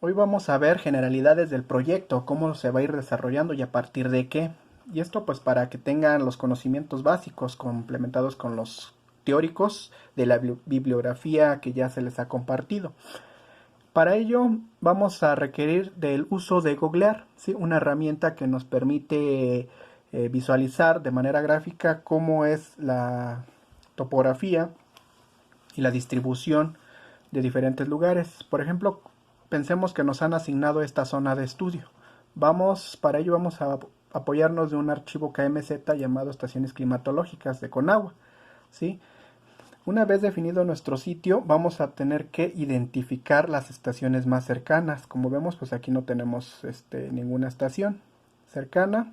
Hoy vamos a ver generalidades del proyecto, cómo se va a ir desarrollando y a partir de qué. Y esto pues para que tengan los conocimientos básicos complementados con los teóricos de la bibliografía que ya se les ha compartido. Para ello vamos a requerir del uso de googlear, ¿sí? Una herramienta que nos permite visualizar de manera gráfica cómo es la topografía y la distribución de diferentes lugares. Por ejemplo, pensemos que nos han asignado esta zona de estudio. Para ello vamos a apoyarnos de un archivo KMZ llamado Estaciones Climatológicas de Conagua, ¿sí? Una vez definido nuestro sitio, vamos a tener que identificar las estaciones más cercanas. Como vemos, pues aquí no tenemos ninguna estación cercana.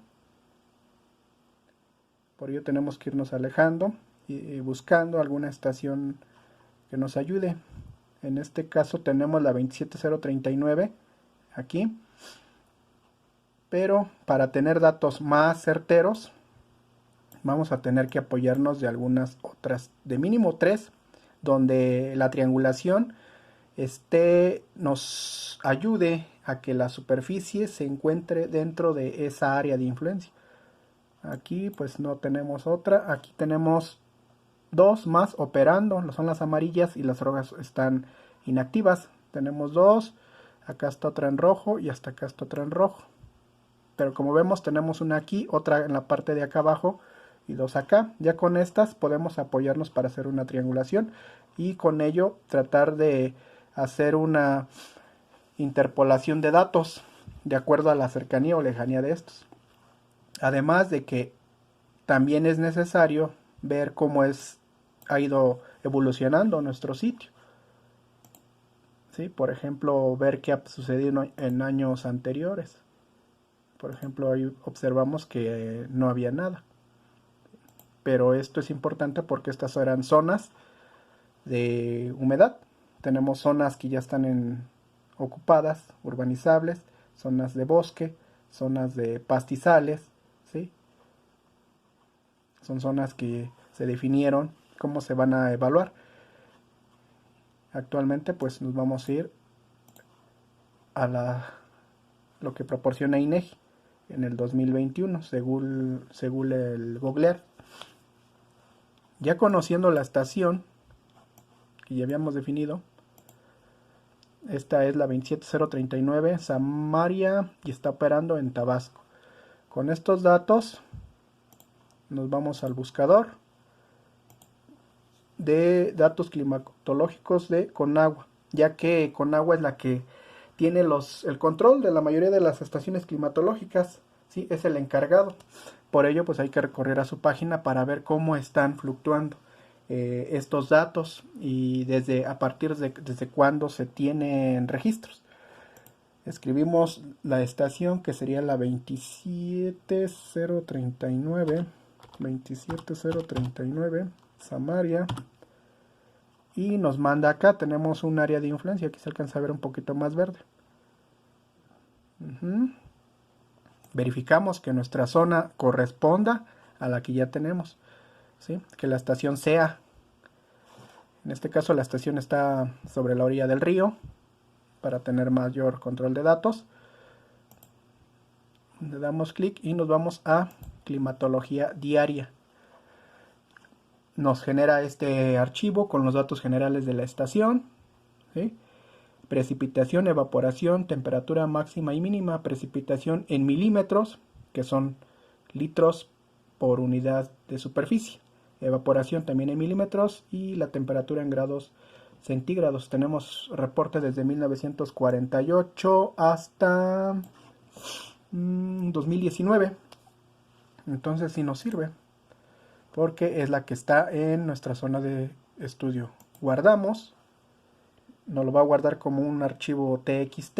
Por ello tenemos que irnos alejando y buscando alguna estación que nos ayude. En este caso tenemos la 27039 aquí. Pero para tener datos más certeros, vamos a tener que apoyarnos de algunas otras, de mínimo tres, donde la triangulación nos ayude a que la superficie se encuentre dentro de esa área de influencia. Aquí pues no tenemos otra, aquí tenemos dos más operando, son las amarillas y las rojas están inactivas. Tenemos dos, acá está otra en rojo y hasta acá está otra en rojo. Pero como vemos tenemos una aquí, otra en la parte de acá abajo y dos acá. Ya con estas podemos apoyarnos para hacer una triangulación y con ello tratar de hacer una interpolación de datos de acuerdo a la cercanía o lejanía de estos. Además de que también es necesario ver ha ido evolucionando nuestro sitio. ¿Sí? Por ejemplo, ver qué ha sucedido en años anteriores. Por ejemplo, ahí observamos que no había nada. Pero esto es importante porque estas eran zonas de humedad. Tenemos zonas que ya están ocupadas, urbanizables, zonas de bosque, zonas de pastizales, ¿sí? Son zonas que se definieron cómo se van a evaluar. Actualmente pues nos vamos a ir a lo que proporciona INEGI en el 2021 según el Googlear. Ya conociendo la estación que ya habíamos definido, esta es la 27039 Samaria y está operando en Tabasco. Con estos datos nos vamos al buscador de datos climatológicos de Conagua, ya que Conagua es la que tiene el control de la mayoría de las estaciones climatológicas, ¿sí? Es el encargado. Por ello, pues hay que recorrer a su página para ver cómo están fluctuando estos datos y desde cuándo se tienen registros. Escribimos la estación que sería la 27039 Samaria y nos manda acá. Tenemos un área de influencia, aquí se alcanza a ver un poquito más verde. Verificamos que nuestra zona corresponda a la que ya tenemos, ¿sí? Que la estación sea, en este caso la estación está sobre la orilla del río para tener mayor control de datos. Le damos clic y nos vamos a climatología diaria. Nos genera este archivo con los datos generales de la estación, ¿sí? Precipitación, evaporación, temperatura máxima y mínima, precipitación en milímetros, que son litros por unidad de superficie, evaporación también en milímetros y la temperatura en grados centígrados. Tenemos reporte desde 1948 hasta 2019, entonces sí nos sirve porque es la que está en nuestra zona de estudio. Guardamos, nos lo va a guardar como un archivo TXT.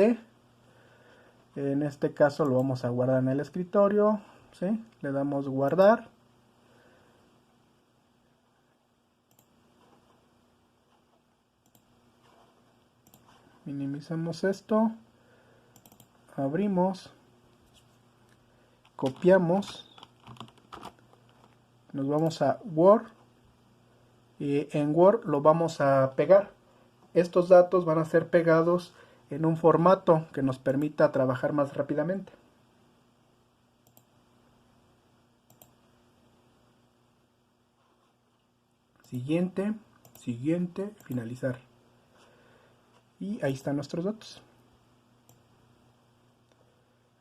En este caso lo vamos a guardar en el escritorio, ¿sí? Le damos guardar. Minimizamos esto. Abrimos. Copiamos. Nos vamos a Word. Y en Word lo vamos a pegar. Estos datos van a ser pegados en un formato que nos permita trabajar más rápidamente. Siguiente, siguiente, finalizar. Y ahí están nuestros datos.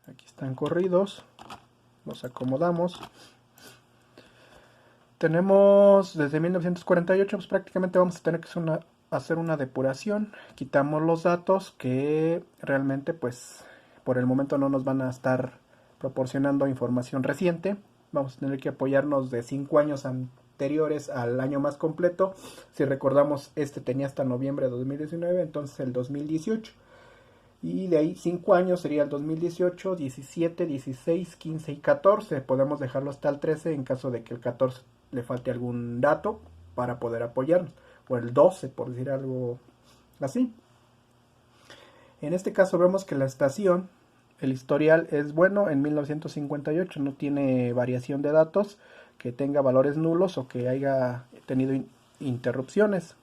Aquí están corridos. Los acomodamos. Tenemos desde 1948, pues prácticamente vamos a tener que hacer una depuración. Quitamos los datos que realmente pues por el momento no nos van a estar proporcionando información reciente. Vamos a tener que apoyarnos de 5 años anteriores al año más completo. Si recordamos, este tenía hasta noviembre de 2019, entonces el 2018. Y de ahí 5 años sería el 2018, 17, 16, 15 y 14. Podemos dejarlo hasta el 13 en caso de que el 14 le falte algún dato para poder apoyarnos. O el 12, por decir algo así. En este caso vemos que la estación, el historial es bueno en 1958. No tiene variación de datos que tenga valores nulos o que haya tenido interrupciones.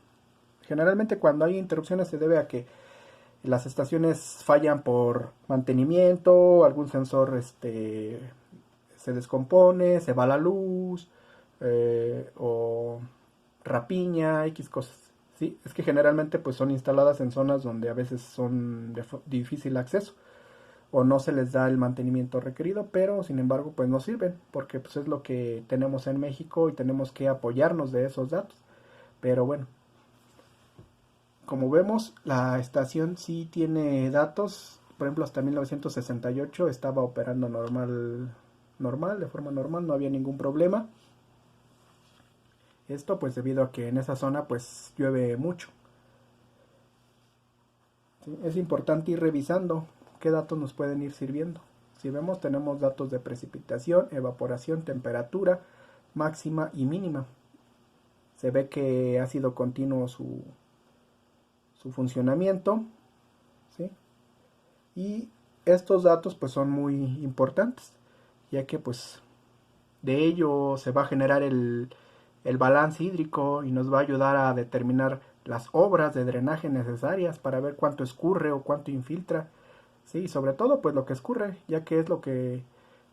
Generalmente cuando hay interrupciones se debe a que las estaciones fallan por mantenimiento, algún sensor se descompone, se va la luz, o rapiña, X cosas. ¿Sí? Es que generalmente pues son instaladas en zonas donde a veces son de difícil acceso o no se les da el mantenimiento requerido, pero sin embargo pues no sirven porque pues es lo que tenemos en México y tenemos que apoyarnos de esos datos. Pero bueno, como vemos, la estación sí tiene datos. Por ejemplo, hasta 1968 estaba operando de forma normal, no había ningún problema. Esto pues debido a que en esa zona pues llueve mucho. ¿Sí? Es importante ir revisando qué datos nos pueden ir sirviendo. Si vemos, tenemos datos de precipitación, evaporación, temperatura máxima y mínima. Se ve que ha sido continuo su funcionamiento, ¿sí? Y estos datos pues son muy importantes, ya que pues de ello se va a generar el balance hídrico y nos va a ayudar a determinar las obras de drenaje necesarias para ver cuánto escurre o cuánto infiltra, sí, sobre todo pues lo que escurre, ya que es lo que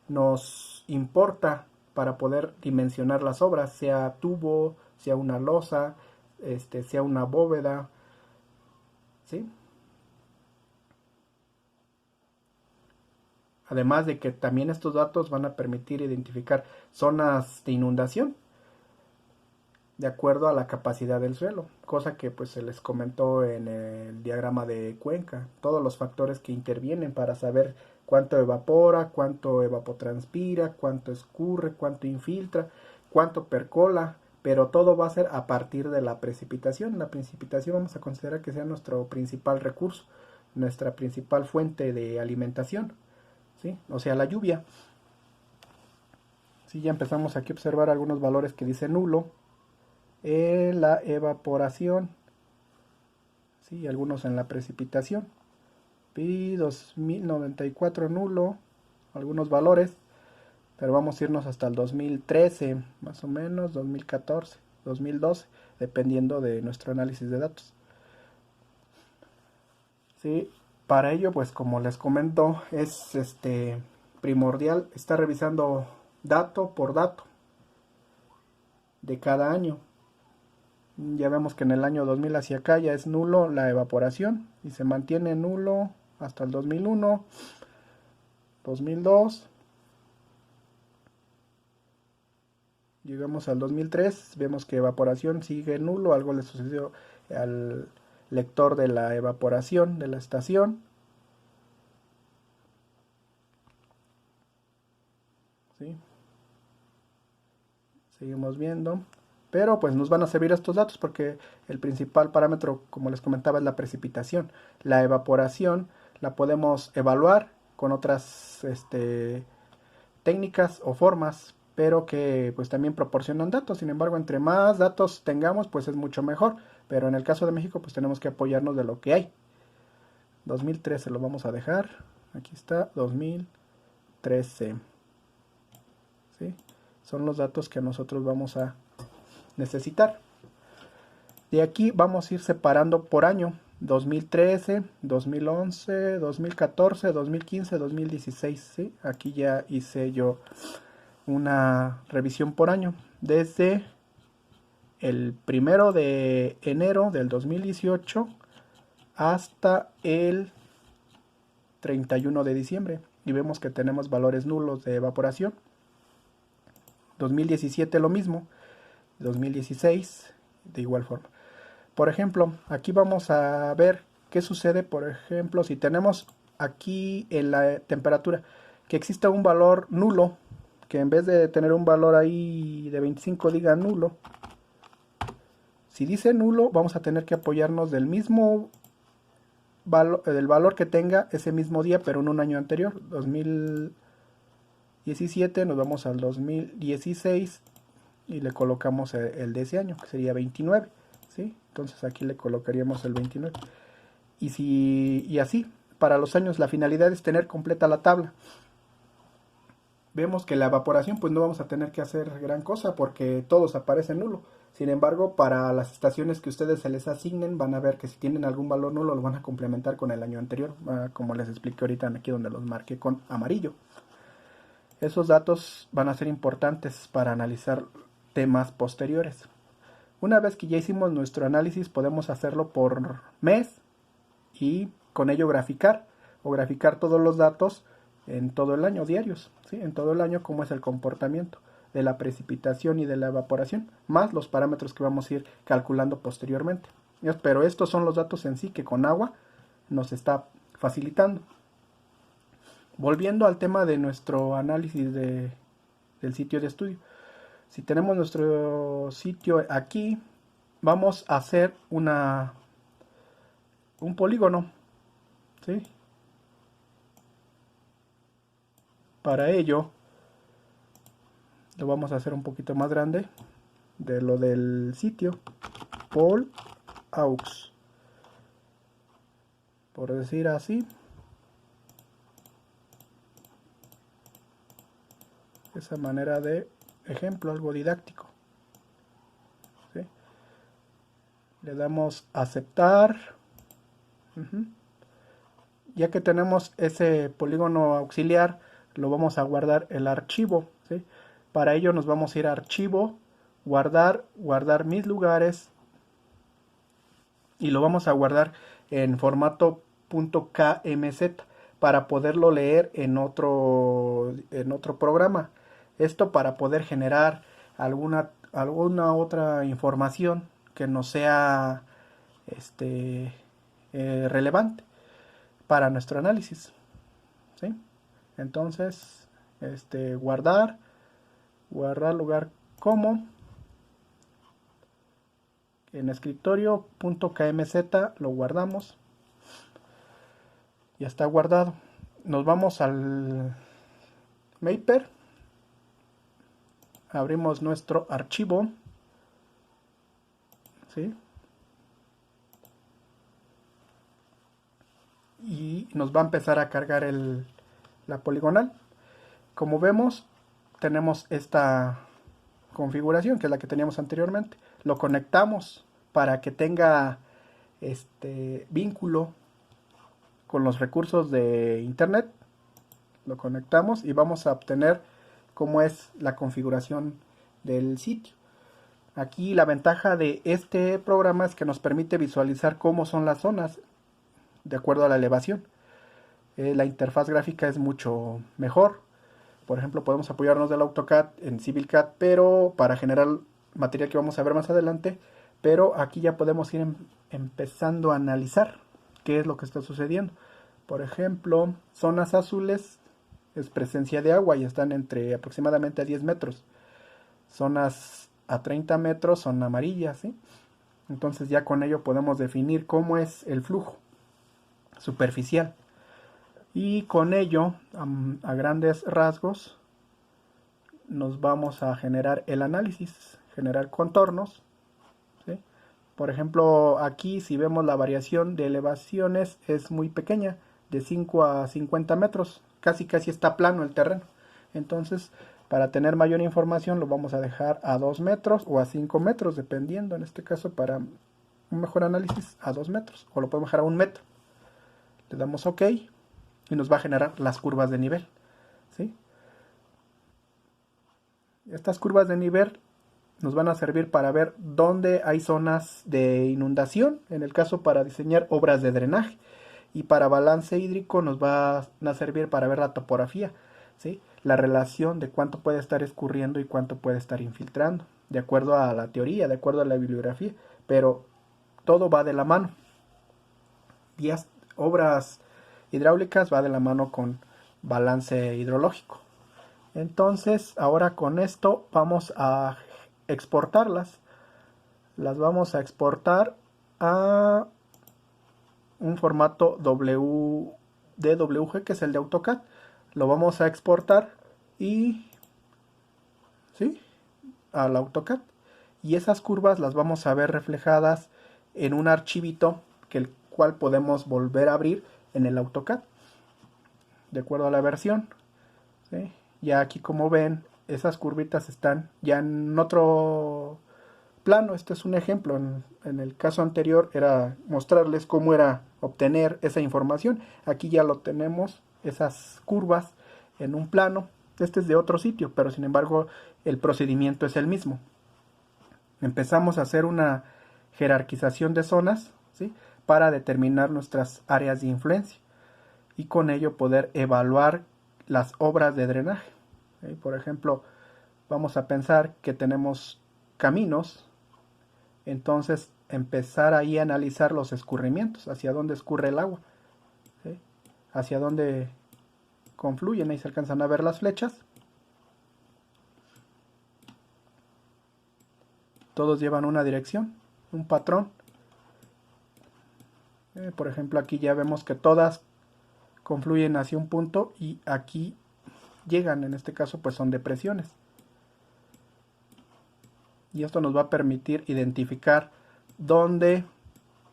nos importa para poder dimensionar las obras, sea tubo, sea una losa, sea una bóveda, sí. Además de que también estos datos van a permitir identificar zonas de inundación de acuerdo a la capacidad del suelo, cosa que pues se les comentó en el diagrama de Cuenca, todos los factores que intervienen para saber cuánto evapora, cuánto evapotranspira, cuánto escurre, cuánto infiltra, cuánto percola, pero todo va a ser a partir de la precipitación. La precipitación vamos a considerar que sea nuestro principal recurso, nuestra principal fuente de alimentación, ¿sí? O sea, la lluvia. Sí, ya empezamos aquí a observar algunos valores que dice nulo. La evaporación, ¿sí? Algunos en la precipitación. Pi 2094 nulo, algunos valores, pero vamos a irnos hasta el 2013, más o menos, 2014, 2012, dependiendo de nuestro análisis de datos. ¿Sí? Para ello, pues como les comento, es primordial estar revisando dato por dato de cada año. Ya vemos que en el año 2000 hacia acá ya es nulo la evaporación y se mantiene nulo hasta el 2001, 2002. Llegamos al 2003, vemos que evaporación sigue nulo, algo le sucedió al lector de la evaporación de la estación. ¿Sí? Seguimos viendo. Pero pues nos van a servir estos datos porque el principal parámetro, como les comentaba, es la precipitación. La evaporación la podemos evaluar con otras técnicas o formas, pero que pues también proporcionan datos. Sin embargo, entre más datos tengamos, pues es mucho mejor. Pero en el caso de México, pues tenemos que apoyarnos de lo que hay. 2013 lo vamos a dejar. Aquí está, 2013. ¿Sí? Son los datos que nosotros vamos a necesitar. De aquí vamos a ir separando por año. 2013, 2011, 2014, 2015, 2016, ¿sí? Aquí ya hice yo una revisión por año. Desde el 1 de enero del 2018 hasta el 31 de diciembre. Y vemos que tenemos valores nulos de evaporación. 2017 lo mismo. 2016 de igual forma. Por ejemplo, aquí vamos a ver qué sucede, por ejemplo, si tenemos aquí en la temperatura que exista un valor nulo, que en vez de tener un valor ahí de 25 diga nulo. Si dice nulo, vamos a tener que apoyarnos del mismo del valor que tenga ese mismo día, pero en un año anterior, 2017, nos vamos al 2016 y le colocamos el de ese año, que sería 29, ¿sí? Entonces aquí le colocaríamos el 29. Y así, para los años, la finalidad es tener completa la tabla. Vemos que la evaporación, pues no vamos a tener que hacer gran cosa porque todos aparecen nulo. Sin embargo, para las estaciones que ustedes se les asignen, van a ver que si tienen algún valor nulo, lo van a complementar con el año anterior, como les expliqué ahorita aquí donde los marqué con amarillo. Esos datos van a ser importantes para analizar temas posteriores. Una vez que ya hicimos nuestro análisis, podemos hacerlo por mes y con ello graficar o graficar todos los datos en todo el año, diarios, ¿sí? En todo el año, cómo es el comportamiento de la precipitación y de la evaporación, más los parámetros que vamos a ir calculando posteriormente. Pero estos son los datos en sí que con agua nos está facilitando. Volviendo al tema de nuestro análisis del sitio de estudio. Si tenemos nuestro sitio aquí, vamos a hacer un polígono, ¿sí? Para ello, lo vamos a hacer un poquito más grande de lo del sitio. Pol aux, por decir así. Esa manera de ejemplo, algo didáctico, ¿sí? Le damos aceptar. Ya que tenemos ese polígono auxiliar, lo vamos a guardar el archivo, ¿sí? Para ello nos vamos a ir a archivo, guardar mis lugares, y lo vamos a guardar en formato .kmz para poderlo leer en otro programa. Esto para poder generar alguna otra información que no sea relevante para nuestro análisis, ¿sí? Entonces, guardar lugar como en escritorio.kmz lo guardamos. Ya está guardado. Nos vamos al Mapper. Abrimos nuestro archivo, ¿sí? Y nos va a empezar a cargar la poligonal. Como vemos, tenemos esta configuración que es la que teníamos anteriormente. Lo conectamos para que tenga vínculo con los recursos de internet. Lo conectamos y vamos a obtener cómo es la configuración del sitio. Aquí la ventaja de este programa es que nos permite visualizar cómo son las zonas de acuerdo a la elevación. La interfaz gráfica es mucho mejor. Por ejemplo, podemos apoyarnos del AutoCAD en CivilCAD, pero para generar material que vamos a ver más adelante. Pero aquí ya podemos ir empezando a analizar qué es lo que está sucediendo. Por ejemplo, zonas azules es presencia de agua y están entre aproximadamente a 10 metros. Zonas a 30 metros son amarillas, ¿sí? Entonces ya con ello podemos definir cómo es el flujo superficial. Y con ello, a grandes rasgos, nos vamos a generar el análisis, generar contornos, ¿sí? Por ejemplo, aquí si vemos la variación de elevaciones es muy pequeña, de 5 a 50 metros, casi está plano el terreno. Entonces, para tener mayor información lo vamos a dejar a 2 metros o a 5 metros, dependiendo, en este caso para un mejor análisis a 2 metros, o lo podemos dejar a 1 metro. Le damos OK y nos va a generar las curvas de nivel, ¿sí? Estas curvas de nivel nos van a servir para ver dónde hay zonas de inundación, en el caso para diseñar obras de drenaje, y para balance hídrico nos van a servir para ver la topografía, ¿sí? La relación de cuánto puede estar escurriendo y cuánto puede estar infiltrando, de acuerdo a la teoría, de acuerdo a la bibliografía, pero todo va de la mano. Vías, obras hidráulicas va de la mano con balance hidrológico. Entonces, ahora con esto vamos a exportarlas. Las vamos a exportar a un formato DWG, que es el de AutoCAD. Lo vamos a exportar y ¿sí? Al AutoCAD. Y esas curvas las vamos a ver reflejadas en un archivito que el cual podemos volver a abrir en el AutoCAD de acuerdo a la versión, ¿sí? Ya aquí, como ven, esas curvitas están ya en otro plano. Este es un ejemplo. En el caso anterior era mostrarles cómo era obtener esa información. Aquí ya lo tenemos, esas curvas en un plano. Este es de otro sitio, pero sin embargo el procedimiento es el mismo. Empezamos a hacer una jerarquización de zonas, ¿sí? Para determinar nuestras áreas de influencia y con ello poder evaluar las obras de drenaje. ¿Sí? Por ejemplo, vamos a pensar que tenemos caminos, entonces empezar ahí a analizar los escurrimientos, hacia dónde escurre el agua, ¿sí? Hacia dónde confluyen, ahí se alcanzan a ver las flechas. Todos llevan una dirección, un patrón. Por ejemplo, aquí ya vemos que todas confluyen hacia un punto y aquí llegan, en este caso pues son depresiones. Y esto nos va a permitir identificar dónde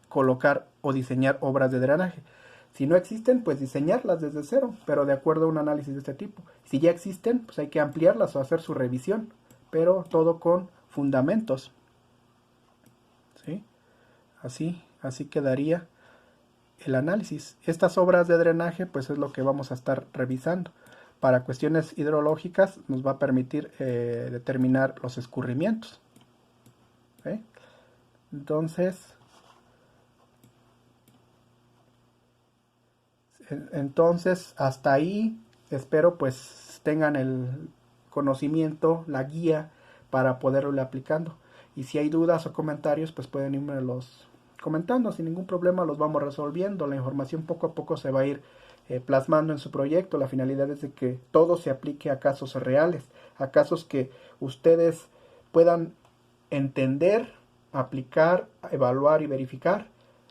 colocar o diseñar obras de drenaje. Si no existen, pues diseñarlas desde cero, pero de acuerdo a un análisis de este tipo. Si ya existen, pues hay que ampliarlas o hacer su revisión, pero todo con fundamentos. ¿Sí? Así quedaría el análisis. Estas obras de drenaje pues es lo que vamos a estar revisando. Para cuestiones hidrológicas nos va a permitir determinar los escurrimientos. ¿Sí? Entonces hasta ahí espero pues tengan el conocimiento, la guía para poderlo ir aplicando. Y si hay dudas o comentarios, pues pueden irme los comentando sin ningún problema, los vamos resolviendo. La información poco a poco se va a ir plasmando en su proyecto. La finalidad es de que todo se aplique a casos reales, a casos que ustedes puedan entender, aplicar, evaluar y verificar,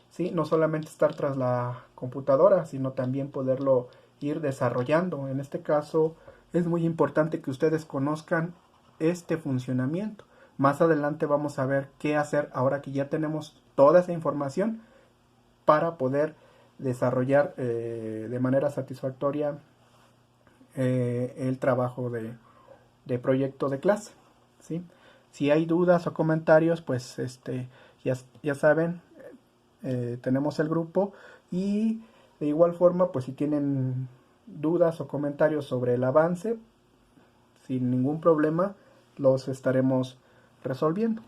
¿sí? No solamente estar tras la computadora, sino también poderlo ir desarrollando. En este caso es muy importante que ustedes conozcan este funcionamiento. Más adelante vamos a ver qué hacer ahora que ya tenemos toda esa información para poder desarrollar de manera satisfactoria el trabajo de proyecto de clase, ¿sí? Si hay dudas o comentarios, pues ya saben, tenemos el grupo y de igual forma, pues si tienen dudas o comentarios sobre el avance, sin ningún problema los estaremos resolviendo.